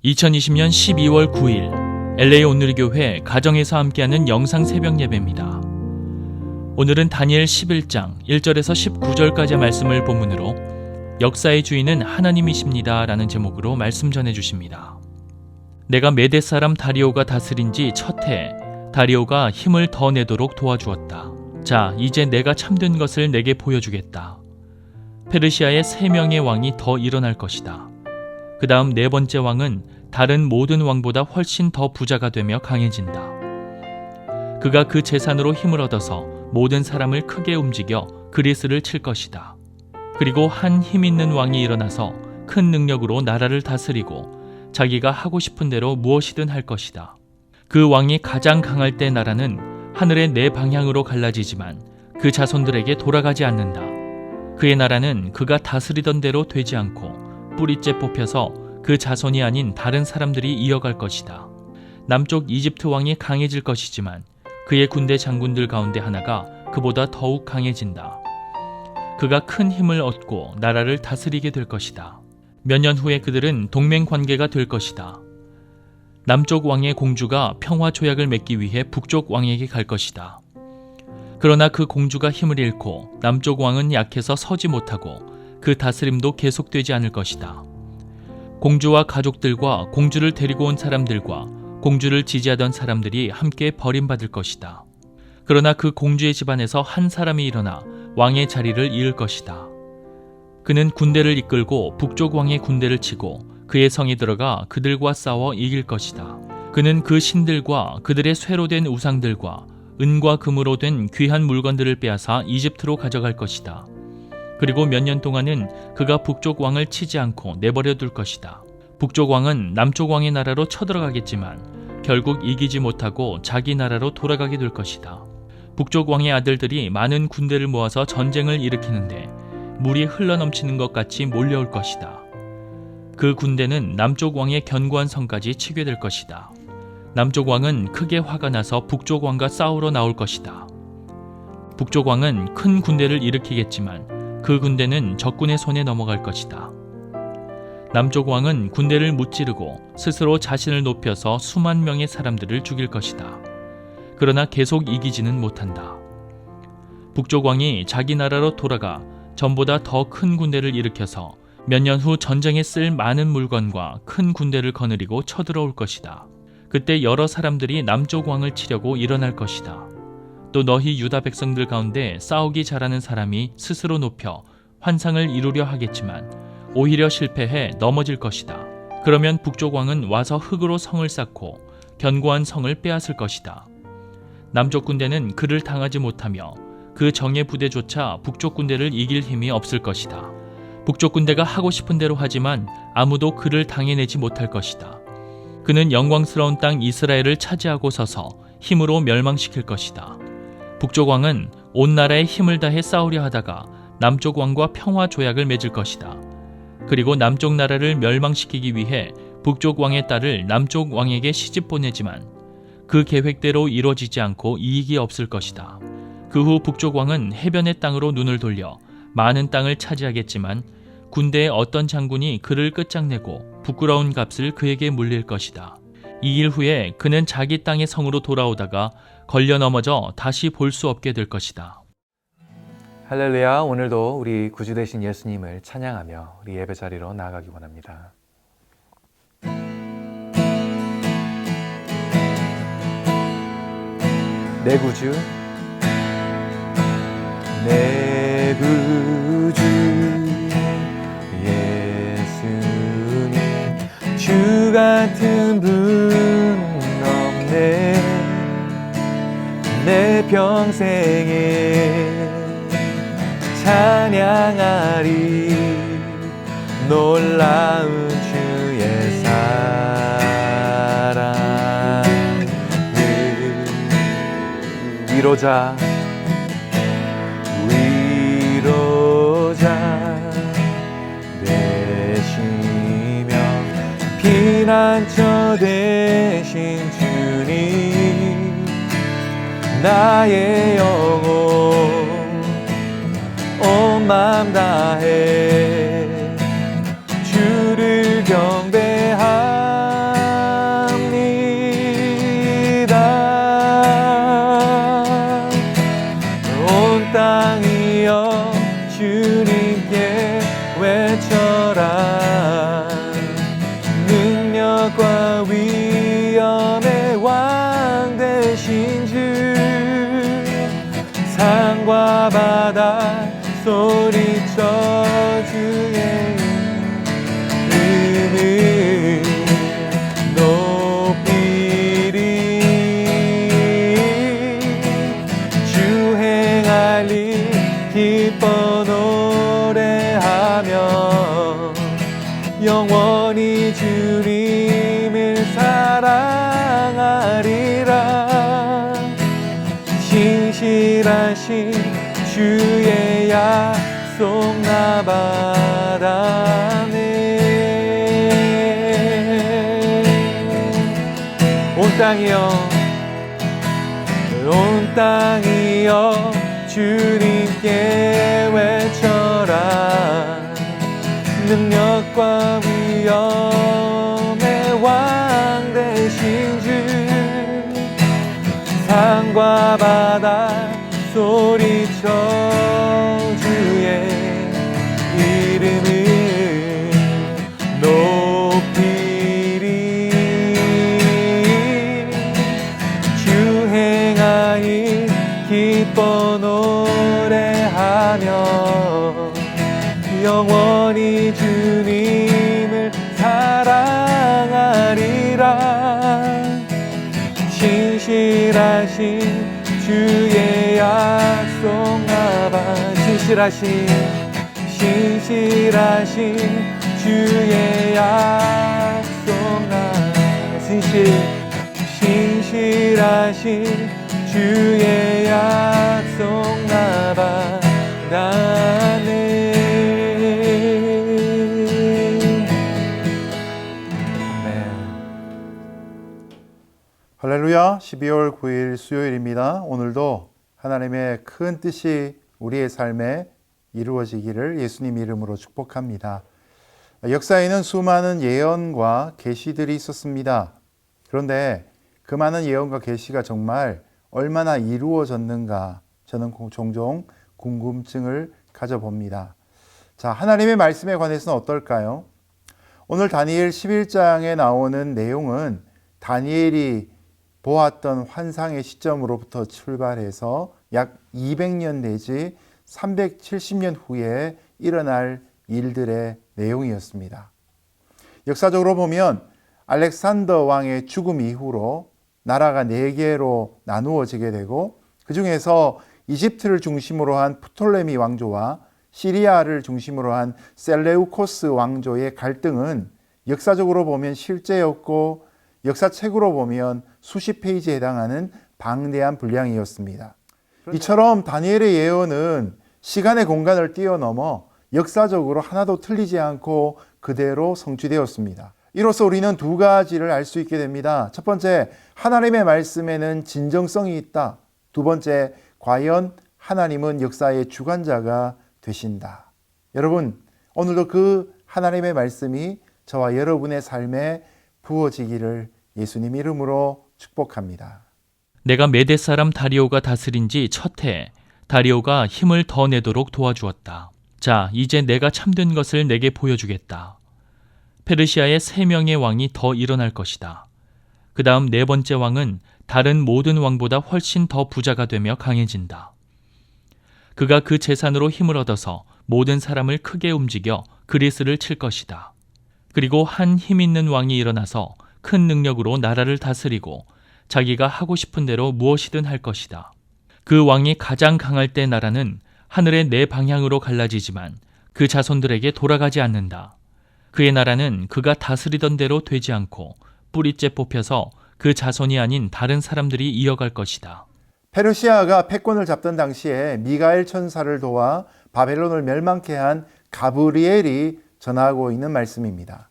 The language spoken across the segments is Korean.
2020년 12월 9일 LA 온누리교회 가정에서 함께하는 영상 새벽 예배입니다. 오늘은 다니엘 11장 1절에서 19절까지의 말씀을 본문으로 역사의 주인은 하나님이십니다 라는 제목으로 말씀 전해주십니다. 내가 메대 사람 다리오가 다스린 지 첫 해 다리오가 힘을 더 내도록 도와주었다. 자, 이제 내가 참된 것을 내게 보여주겠다. 페르시아의 3명의 왕이 더 일어날 것이다. 그 다음 4번째 왕은 다른 모든 왕보다 훨씬 더 부자가 되며 강해진다. 그가 그 재산으로 힘을 얻어서 모든 사람을 크게 움직여 그리스를 칠 것이다. 그리고 한 힘 있는 왕이 일어나서 큰 능력으로 나라를 다스리고 자기가 하고 싶은 대로 무엇이든 할 것이다. 그 왕이 가장 강할 때 나라는 하늘의 4방향으로 갈라지지만 그 자손들에게 돌아가지 않는다. 그의 나라는 그가 다스리던 대로 되지 않고 뿌리째 뽑혀서 그 자손이 아닌 다른 사람들이 이어갈 것이다. 남쪽 이집트 왕이 강해질 것이지만 그의 군대 장군들 가운데 하나가 그보다 더욱 강해진다. 그가 큰 힘을 얻고 나라를 다스리게 될 것이다. 몇 년 후에 그들은 동맹 관계가 될 것이다. 남쪽 왕의 공주가 평화 조약을 맺기 위해 북쪽 왕에게 갈 것이다. 그러나 그 공주가 힘을 잃고 남쪽 왕은 약해서 서지 못하고 그 다스림도 계속되지 않을 것이다. 공주와 가족들과 공주를 데리고 온 사람들과 공주를 지지하던 사람들이 함께 버림받을 것이다. 그러나 그 공주의 집안에서 한 사람이 일어나 왕의 자리를 이을 것이다. 그는 군대를 이끌고 북쪽 왕의 군대를 치고 그의 성에 들어가 그들과 싸워 이길 것이다. 그는 그 신들과 그들의 쇠로 된 우상들과 은과 금으로 된 귀한 물건들을 빼앗아 이집트로 가져갈 것이다. 그리고 몇 년 동안은 그가 북쪽 왕을 치지 않고 내버려 둘 것이다. 북쪽 왕은 남쪽 왕의 나라로 쳐들어가겠지만 결국 이기지 못하고 자기 나라로 돌아가게 될 것이다. 북쪽 왕의 아들들이 많은 군대를 모아서 전쟁을 일으키는데 물이 흘러넘치는 것 같이 몰려올 것이다. 그 군대는 남쪽 왕의 견고한 성까지 치게 될 것이다. 남쪽 왕은 크게 화가 나서 북쪽 왕과 싸우러 나올 것이다. 북쪽 왕은 큰 군대를 일으키겠지만 그 군대는 적군의 손에 넘어갈 것이다. 남쪽 왕은 군대를 무찌르고 스스로 자신을 높여서 수만 명의 사람들을 죽일 것이다. 그러나 계속 이기지는 못한다. 북쪽 왕이 자기 나라로 돌아가 전보다 더 큰 군대를 일으켜서 몇 년 후 전쟁에 쓸 많은 물건과 큰 군대를 거느리고 쳐들어올 것이다. 그때 여러 사람들이 남쪽 왕을 치려고 일어날 것이다. 또 너희 유다 백성들 가운데 싸우기 잘하는 사람이 스스로 높여 환상을 이루려 하겠지만 오히려 실패해 넘어질 것이다. 그러면 북쪽 왕은 와서 흙으로 성을 쌓고 견고한 성을 빼앗을 것이다. 남쪽 군대는 그를 당하지 못하며 그 정예 부대조차 북쪽 군대를 이길 힘이 없을 것이다. 북쪽 군대가 하고 싶은 대로 하지만 아무도 그를 당해내지 못할 것이다. 그는 영광스러운 땅 이스라엘을 차지하고 서서 힘으로 멸망시킬 것이다. 북쪽 왕은 온 나라에 힘을 다해 싸우려 하다가 남쪽 왕과 평화 조약을 맺을 것이다. 그리고 남쪽 나라를 멸망시키기 위해 북쪽 왕의 딸을 남쪽 왕에게 시집 보내지만 그 계획대로 이루어지지 않고 이익이 없을 것이다. 그 후 북쪽 왕은 해변의 땅으로 눈을 돌려 많은 땅을 차지하겠지만 군대의 어떤 장군이 그를 끝장내고 부끄러운 값을 그에게 물릴 것이다. 이 일 후에 그는 자기 땅의 성으로 돌아오다가 걸려 넘어져 다시 볼 수 없게 될 것이다. 할렐루야. 오늘도 우리 구주 되신 예수님을 찬양하며 우리 예배 자리로 나아가기 원합니다. 내 구주, 내 구주 예수님, 주 같은 분 없네. 내 평생에 찬양하리 놀라운 주의 사랑. 위로자 되시며 피난처 되신 주님, 나의 영혼 온 맘 다해 주를 경배하리. 위엄의 왕 되신 주 산과 바다 소리쳐 주의 이름을 높이리 주 행할 일 기뻐 노래하며 영원히 주님을 사랑하리라 신실하신 주의 약속 나 바라네 온 땅이여 주님께 외쳐라 능력과 위엄의 왕 되신 주 산과 바다 소리쳐 주의 이름을 높이리 주 행하니 기뻐 노래하며 영원히 주님을 사랑하리라 신실하신 주의 약속 나바 신실하신 주의 약속 나 신실하신 주의 약속 나 바라네 할렐루야. 12월 9일 수요일입니다. 오늘도 하나님의 큰 뜻이 우리의 삶에 이루어지기를 예수님 이름으로 축복합니다. 역사에는 수많은 예언과 계시들이 있었습니다. 그런데 그 많은 예언과 계시가 정말 얼마나 이루어졌는가 저는 종종 궁금증을 가져봅니다. 자, 하나님의 말씀에 관해서는 어떨까요? 오늘 다니엘 11장에 나오는 내용은 다니엘이 보았던 환상의 시점으로부터 출발해서 약 200년 내지 370년 후에 일어날 일들의 내용이었습니다. 역사적으로 보면 알렉산더 왕의 죽음 이후로 나라가 4개로 나누어지게 되고 그 중에서 이집트를 중심으로 한 프톨레미 왕조와 시리아를 중심으로 한 셀레우코스 왕조의 갈등은 역사적으로 보면 실제였고 역사책으로 보면 수십 페이지에 해당하는 방대한 분량이었습니다. 이처럼 다니엘의 예언은 시간의 공간을 뛰어넘어 역사적으로 하나도 틀리지 않고 그대로 성취되었습니다. 이로써 우리는 두 가지를 알 수 있게 됩니다. 첫 번째, 하나님의 말씀에는 진정성이 있다. 두 번째, 과연 하나님은 역사의 주관자가 되신다. 여러분, 오늘도 그 하나님의 말씀이 저와 여러분의 삶에 부어지기를 예수님 이름으로 축복합니다. 내가 메대 사람 다리오가 다스린 지 첫 해, 다리오가 힘을 더 내도록 도와주었다. 자, 이제 내가 참된 것을 내게 보여주겠다. 페르시아의 3명의 왕이 더 일어날 것이다. 그 다음 4번째 왕은 다른 모든 왕보다 훨씬 더 부자가 되며 강해진다. 그가 그 재산으로 힘을 얻어서 모든 사람을 크게 움직여 그리스를 칠 것이다. 그리고 한 힘 있는 왕이 일어나서 큰 능력으로 나라를 다스리고 자기가 하고 싶은 대로 무엇이든 할 것이다. 그 왕이 가장 강할 때 나라는 하늘의 4방향으로 갈라지지만 그 자손들에게 돌아가지 않는다. 그의 나라는 그가 다스리던 대로 되지 않고 뿌리째 뽑혀서 그 자손이 아닌 다른 사람들이 이어갈 것이다. 페르시아가 패권을 잡던 당시에 미가엘 천사를 도와 바벨론을 멸망케 한 가브리엘이 전하고 있는 말씀입니다.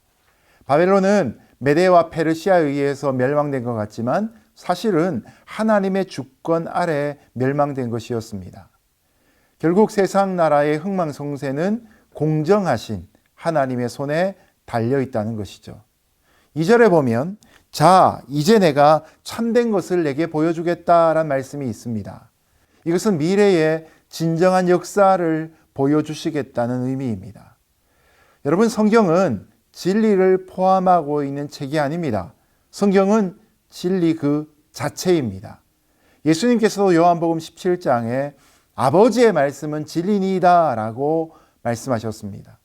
바벨론은 메데와 페르시아에 의해서 멸망된 것 같지만 사실은 하나님의 주권 아래 멸망된 것이었습니다. 결국 세상 나라의 흥망성쇠는 공정하신 하나님의 손에 달려있다는 것이죠. 2절에 보면 자, 이제 내가 참된 것을 내게 보여주겠다라는 말씀이 있습니다. 이것은 미래의 진정한 역사를 보여주시겠다는 의미입니다. 여러분, 성경은 진리를 포함하고 있는 책이 아닙니다. 성경은 진리 그 자체입니다. 예수님께서도 요한복음 17장에 아버지의 말씀은 진리니이다 라고 말씀하셨습니다.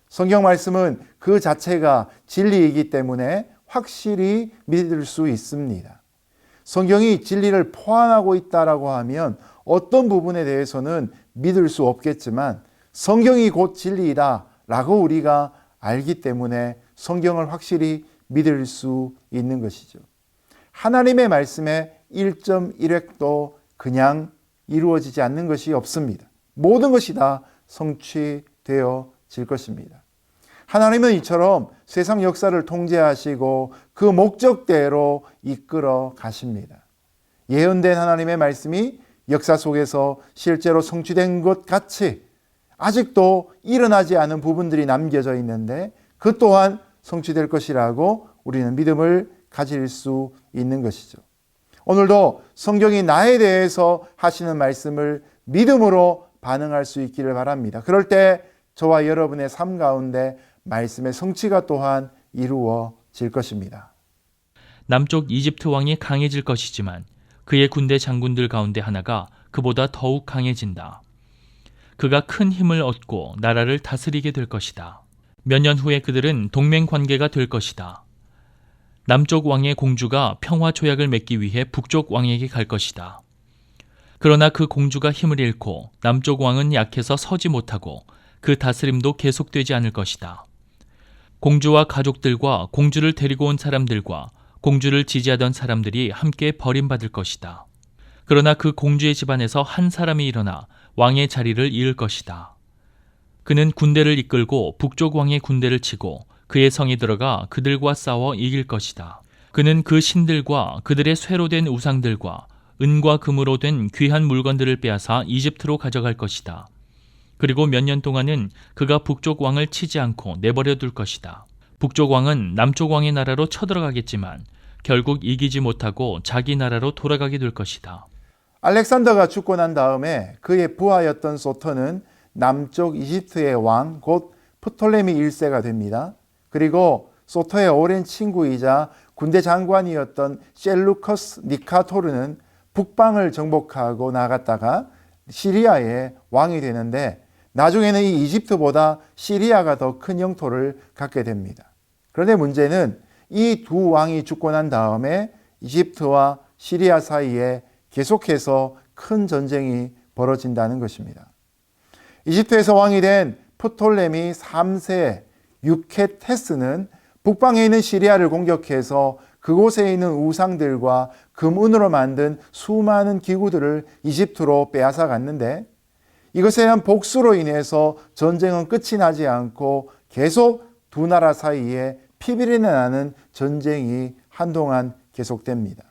성경 말씀은 그 자체가 진리이기 때문에 확실히 믿을 수 있습니다. 성경이 진리를 포함하고 있다라고 하면 어떤 부분에 대해서는 믿을 수 없겠지만 성경이 곧 진리이다 라고 우리가 알기 때문에 성경을 확실히 믿을 수 있는 것이죠. 하나님의 말씀에 1.1획도 그냥 이루어지지 않는 것이 없습니다. 모든 것이 다 성취되어질 것입니다. 하나님은 이처럼 세상 역사를 통제하시고 그 목적대로 이끌어 가십니다. 예언된 하나님의 말씀이 역사 속에서 실제로 성취된 것 같이 아직도 일어나지 않은 부분들이 남겨져 있는데 그 또한 성취될 것이라고 우리는 믿음을 가질 수 있는 것이죠. 오늘도 성경이 나에 대해서 하시는 말씀을 믿음으로 반응할 수 있기를 바랍니다. 그럴 때 저와 여러분의 삶 가운데 말씀의 성취가 또한 이루어질 것입니다. 남쪽 이집트 왕이 강해질 것이지만 그의 군대 장군들 가운데 하나가 그보다 더욱 강해진다. 그가 큰 힘을 얻고 나라를 다스리게 될 것이다. 몇 년 후에 그들은 동맹 관계가 될 것이다. 남쪽 왕의 공주가 평화 조약을 맺기 위해 북쪽 왕에게 갈 것이다. 그러나 그 공주가 힘을 잃고 남쪽 왕은 약해서 서지 못하고 그 다스림도 계속되지 않을 것이다. 공주와 가족들과 공주를 데리고 온 사람들과 공주를 지지하던 사람들이 함께 버림받을 것이다. 그러나 그 공주의 집안에서 한 사람이 일어나 왕의 자리를 이을 것이다. 그는 군대를 이끌고 북쪽 왕의 군대를 치고 그의 성에 들어가 그들과 싸워 이길 것이다. 그는 그 신들과 그들의 쇠로 된 우상들과 은과 금으로 된 귀한 물건들을 빼앗아 이집트로 가져갈 것이다. 그리고 몇 년 동안은 그가 북쪽 왕을 치지 않고 내버려 둘 것이다. 북쪽 왕은 남쪽 왕의 나라로 쳐들어가겠지만 결국 이기지 못하고 자기 나라로 돌아가게 될 것이다. 알렉산더가 죽고 난 다음에 그의 부하였던 소터는 남쪽 이집트의 왕 곧 프톨레미 1세가 됩니다. 그리고 소터의 오랜 친구이자 군대 장관이었던 셀루커스 니카토르는 북방을 정복하고 나갔다가 시리아의 왕이 되는데 나중에는 이 이집트보다 시리아가 더 큰 영토를 갖게 됩니다. 그런데 문제는 이 두 왕이 죽고 난 다음에 이집트와 시리아 사이에 계속해서 큰 전쟁이 벌어진다는 것입니다. 이집트에서 왕이 된 프톨레미 3세 유케테스는 북방에 있는 시리아를 공격해서 그곳에 있는 우상들과 금은으로 만든 수많은 기구들을 이집트로 빼앗아 갔는데 이것에 대한 복수로 인해서 전쟁은 끝이 나지 않고 계속 두 나라 사이에 피비린내 나는 전쟁이 한동안 계속됩니다.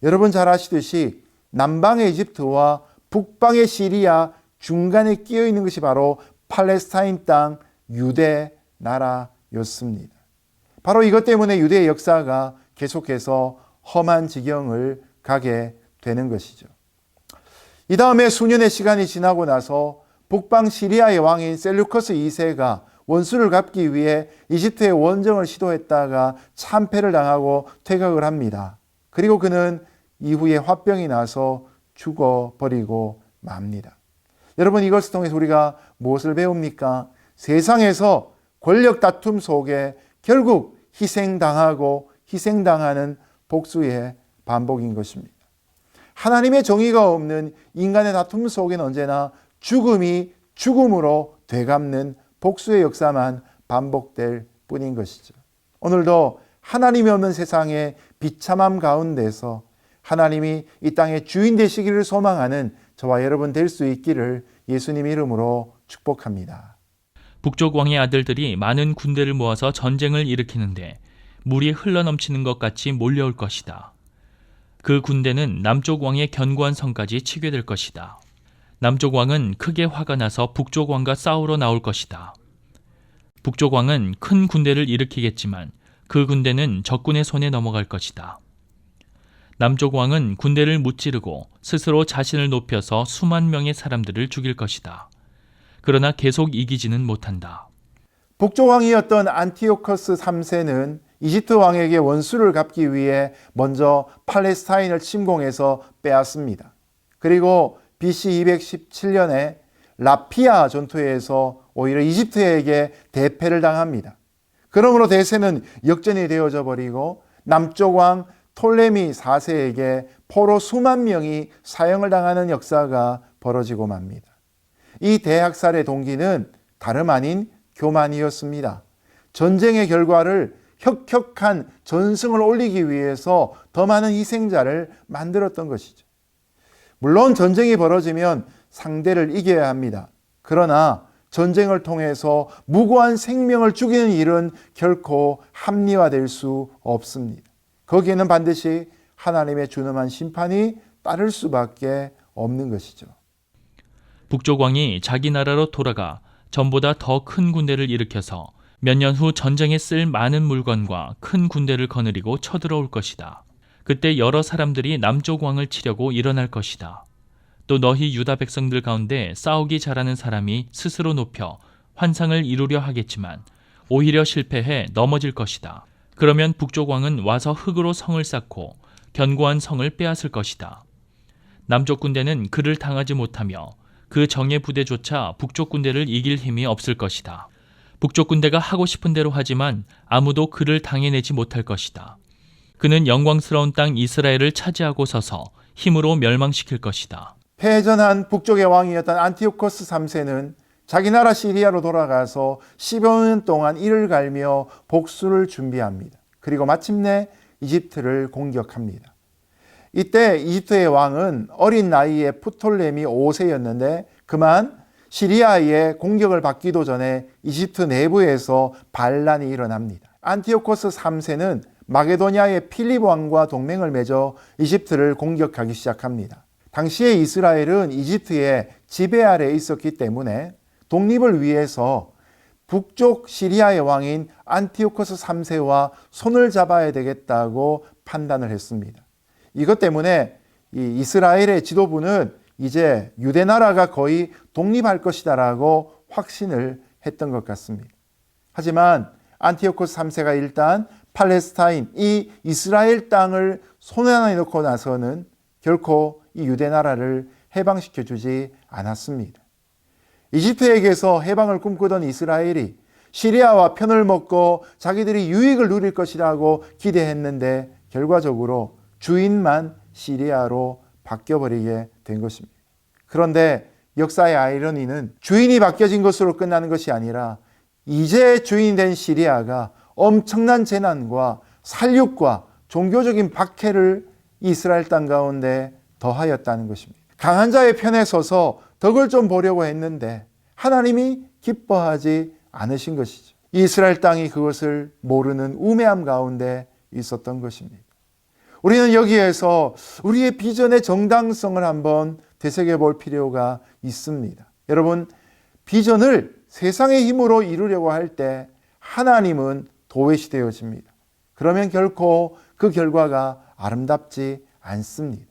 여러분 잘 아시듯이 남방의 이집트와 북방의 시리아 중간에 끼어 있는 것이 바로 팔레스타인 땅 유대 나라였습니다. 바로 이것 때문에 유대의 역사가 계속해서 험한 지경을 가게 되는 것이죠. 이 다음에 수년의 시간이 지나고 나서 북방 시리아의 왕인 셀루커스 2세가 원수를 갚기 위해 이집트의 원정을 시도했다가 참패를 당하고 퇴각을 합니다. 그리고 그는 이후에 화병이 나서 죽어버리고 맙니다. 여러분 이것을 통해서 우리가 무엇을 배웁니까? 세상에서 권력 다툼 속에 결국 희생당하고 희생당하는 복수의 반복인 것입니다. 하나님의 정의가 없는 인간의 다툼 속에는 언제나 죽음이 죽음으로 되갚는 복수의 역사만 반복될 뿐인 것이죠. 오늘도 하나님이 없는 세상의 비참함 가운데서 하나님이 이 땅의 주인 되시기를 소망하는 저와 여러분 될 수 있기를 예수님 이름으로 축복합니다. 북쪽 왕의 아들들이 많은 군대를 모아서 전쟁을 일으키는데 물이 흘러넘치는 것 같이 몰려올 것이다. 그 군대는 남쪽 왕의 견고한 성까지 치게 될 것이다. 남쪽 왕은 크게 화가 나서 북쪽 왕과 싸우러 나올 것이다. 북쪽 왕은 큰 군대를 일으키겠지만 그 군대는 적군의 손에 넘어갈 것이다. 남쪽 왕은 군대를 무찌르고 스스로 자신을 높여서 수만 명의 사람들을 죽일 것이다. 그러나 계속 이기지는 못한다. 북쪽 왕이었던 안티오커스 3세는 이집트 왕에게 원수를 갚기 위해 먼저 팔레스타인을 침공해서 빼앗습니다. 그리고 BC 217년에 라피아 전투에서 오히려 이집트에게 대패를 당합니다. 그러므로 대세는 역전이 되어져 버리고 남쪽 왕 톨레미 4세에게 포로 수만 명이 사형을 당하는 역사가 벌어지고 맙니다. 이 대학살의 동기는 다름 아닌 교만이었습니다. 전쟁의 결과를 혁혁한 전승을 올리기 위해서 더 많은 희생자를 만들었던 것이죠. 물론 전쟁이 벌어지면 상대를 이겨야 합니다. 그러나 전쟁을 통해서 무고한 생명을 죽이는 일은 결코 합리화될 수 없습니다. 거기에는 반드시 하나님의 준엄한 심판이 따를 수밖에 없는 것이죠. 북쪽 왕이 자기 나라로 돌아가 전보다 더 큰 군대를 일으켜서 몇 년 후 전쟁에 쓸 많은 물건과 큰 군대를 거느리고 쳐들어올 것이다. 그때 여러 사람들이 남쪽 왕을 치려고 일어날 것이다. 또 너희 유다 백성들 가운데 싸우기 잘하는 사람이 스스로 높여 환상을 이루려 하겠지만 오히려 실패해 넘어질 것이다. 그러면 북쪽 왕은 와서 흙으로 성을 쌓고 견고한 성을 빼앗을 것이다. 남쪽 군대는 그를 당하지 못하며 그 정예 부대조차 북쪽 군대를 이길 힘이 없을 것이다. 북쪽 군대가 하고 싶은 대로 하지만 아무도 그를 당해내지 못할 것이다. 그는 영광스러운 땅 이스라엘을 차지하고 서서 힘으로 멸망시킬 것이다. 패전한 북쪽의 왕이었던 안티오코스 3세는 자기 나라 시리아로 돌아가서 15년 동안 이를 갈며 복수를 준비합니다. 그리고 마침내 이집트를 공격합니다. 이때 이집트의 왕은 어린 나이에 프톨레미 5세였는데 그만 시리아의 공격을 받기도 전에 이집트 내부에서 반란이 일어납니다. 안티오코스 3세는 마게도냐의 필립 왕과 동맹을 맺어 이집트를 공격하기 시작합니다. 당시에 이스라엘은 이집트의 지배 아래에 있었기 때문에 독립을 위해서 북쪽 시리아의 왕인 안티오코스 3세와 손을 잡아야 되겠다고 판단을 했습니다. 이것 때문에 이 이스라엘의 지도부는 이제 유대 나라가 거의 독립할 것이다라고 확신을 했던 것 같습니다. 하지만 안티오코스 3세가 일단 팔레스타인, 이 이스라엘 땅을 손에 안에 넣고 나서는 결코 이 유대 나라를 해방시켜 주지 않았습니다. 이집트에게서 해방을 꿈꾸던 이스라엘이 시리아와 편을 먹고 자기들이 유익을 누릴 것이라고 기대했는데 결과적으로 주인만 시리아로 바뀌어버리게 된 것입니다. 그런데 역사의 아이러니는 주인이 바뀌어진 것으로 끝나는 것이 아니라 이제 주인이 된 시리아가 엄청난 재난과 살육과 종교적인 박해를 이스라엘 땅 가운데 더하였다는 것입니다. 강한 자의 편에 서서 덕을 좀 보려고 했는데 하나님이 기뻐하지 않으신 것이죠. 이스라엘 땅이 그것을 모르는 우매함 가운데 있었던 것입니다. 우리는 여기에서 우리의 비전의 정당성을 한번 되새겨 볼 필요가 있습니다. 여러분, 비전을 세상의 힘으로 이루려고 할 때 하나님은 도외시 되어집니다. 그러면 결코 그 결과가 아름답지 않습니다.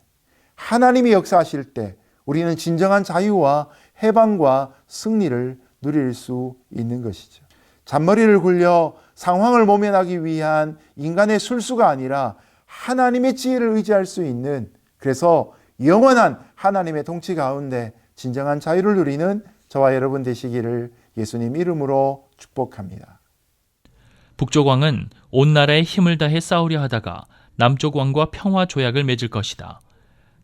하나님이 역사하실 때 우리는 진정한 자유와 해방과 승리를 누릴 수 있는 것이죠. 잔머리를 굴려 상황을 모면하기 위한 인간의 술수가 아니라 하나님의 지혜를 의지할 수 있는, 그래서 영원한 하나님의 통치 가운데 진정한 자유를 누리는 저와 여러분 되시기를 예수님 이름으로 축복합니다. 북쪽 왕은 온 나라에 힘을 다해 싸우려 하다가 남쪽 왕과 평화 조약을 맺을 것이다.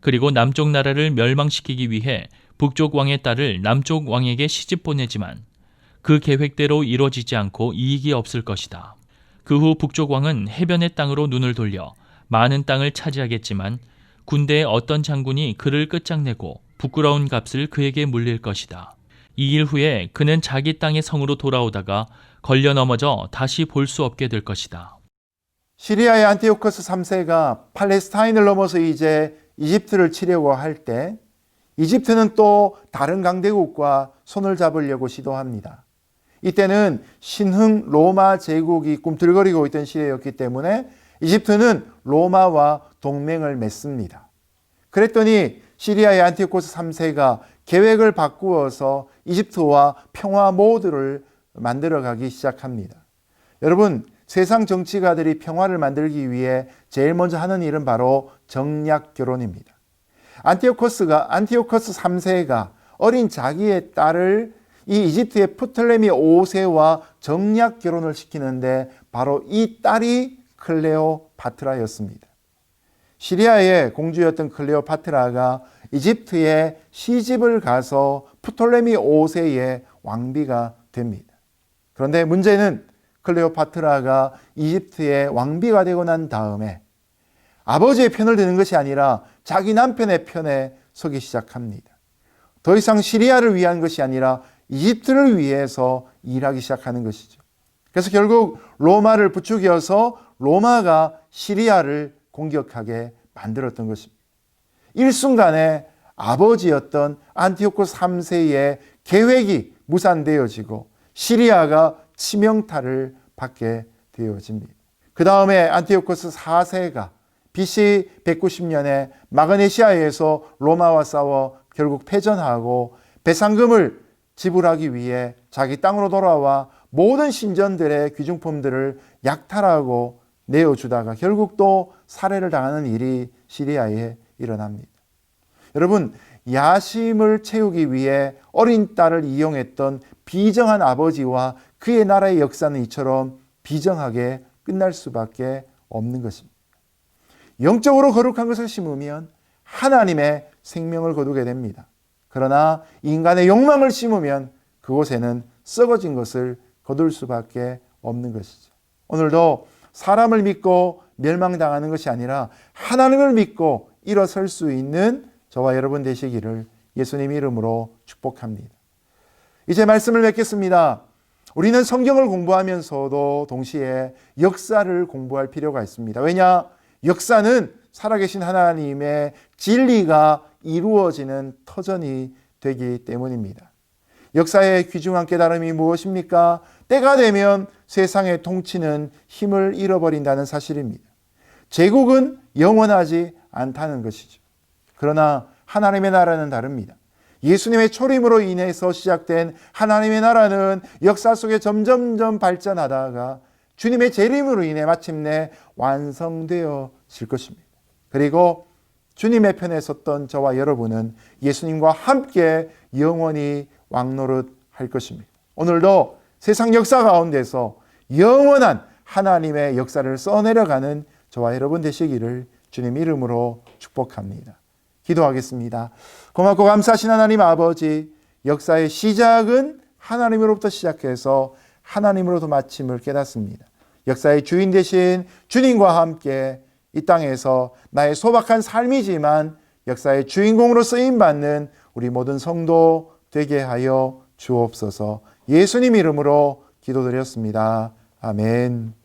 그리고 남쪽 나라를 멸망시키기 위해 북쪽 왕의 딸을 남쪽 왕에게 시집 보내지만 그 계획대로 이루어지지 않고 이익이 없을 것이다. 그 후 북쪽 왕은 해변의 땅으로 눈을 돌려 많은 땅을 차지하겠지만 군대의 어떤 장군이 그를 끝장내고 부끄러운 값을 그에게 물릴 것이다. 이 일 후에 그는 자기 땅의 성으로 돌아오다가 걸려 넘어져 다시 볼 수 없게 될 것이다. 시리아의 안티오코스 3세가 팔레스타인을 넘어서 이제 이집트를 치려고 할 때 이집트는 또 다른 강대국과 손을 잡으려고 시도합니다. 이때는 신흥 로마 제국이 꿈틀거리고 있던 시대였기 때문에 이집트는 로마와 동맹을 맺습니다. 그랬더니 시리아의 안티오코스 3세가 계획을 바꾸어서 이집트와 평화 모드를 만들어가기 시작합니다. 여러분, 세상 정치가들이 평화를 만들기 위해 제일 먼저 하는 일은 바로 정략 결혼입니다. 안티오코스 3세가 어린 자기의 딸을 이 이집트의 프톨레미 5세와 정략 결혼을 시키는데 바로 이 딸이 클레오파트라였습니다. 시리아의 공주였던 클레오파트라가 이집트에 시집을 가서 프톨레미 5세의 왕비가 됩니다. 그런데 문제는 클레오파트라가 이집트의 왕비가 되고 난 다음에 아버지의 편을 드는 것이 아니라 자기 남편의 편에 서기 시작합니다. 더 이상 시리아를 위한 것이 아니라 이집트를 위해서 일하기 시작하는 것이죠. 그래서 결국 로마를 부추겨서 로마가 시리아를 공격하게 만들었던 것입니다. 일순간에 아버지였던 안티오코스 3세의 계획이 무산되어지고 시리아가 치명타를 받게 되어집니다. 그 다음에 안티오코스 4세가 BC 190년에 마그네시아에서 로마와 싸워 결국 패전하고 배상금을 지불하기 위해 자기 땅으로 돌아와 모든 신전들의 귀중품들을 약탈하고 내어주다가 결국 또 살해를 당하는 일이 시리아에 일어납니다. 여러분, 야심을 채우기 위해 어린 딸을 이용했던 비정한 아버지와 그의 나라의 역사는 이처럼 비정하게 끝날 수밖에 없는 것입니다. 영적으로 거룩한 것을 심으면 하나님의 생명을 거두게 됩니다. 그러나 인간의 욕망을 심으면 그곳에는 썩어진 것을 거둘 수밖에 없는 것이죠. 오늘도 사람을 믿고 멸망당하는 것이 아니라 하나님을 믿고 일어설 수 있는 저와 여러분 되시기를 예수님 이름으로 축복합니다. 이제 말씀을 맺겠습니다. 우리는 성경을 공부하면서도 동시에 역사를 공부할 필요가 있습니다. 왜냐? 역사는 살아계신 하나님의 진리가 이루어지는 터전이 되기 때문입니다. 역사의 귀중한 깨달음이 무엇입니까? 때가 되면 세상의 통치는 힘을 잃어버린다는 사실입니다. 제국은 영원하지 않다는 것이죠. 그러나 하나님의 나라는 다릅니다. 예수님의 초림으로 인해서 시작된 하나님의 나라는 역사 속에 점점점 발전하다가 주님의 재림으로 인해 마침내 완성되어질 것입니다. 그리고 주님의 편에 섰던 저와 여러분은 예수님과 함께 영원히 왕노릇할 것입니다. 오늘도 세상 역사 가운데서 영원한 하나님의 역사를 써내려가는 저와 여러분 되시기를 주님 이름으로 축복합니다. 기도하겠습니다. 고맙고 감사하신 하나님 아버지, 역사의 시작은 하나님으로부터 시작해서 하나님으로부터 마침을 깨닫습니다. 역사의 주인 되신 주님과 함께 이 땅에서 나의 소박한 삶이지만 역사의 주인공으로 쓰임받는 우리 모든 성도 되게 하여 주옵소서. 예수님 이름으로 기도드렸습니다. 아멘.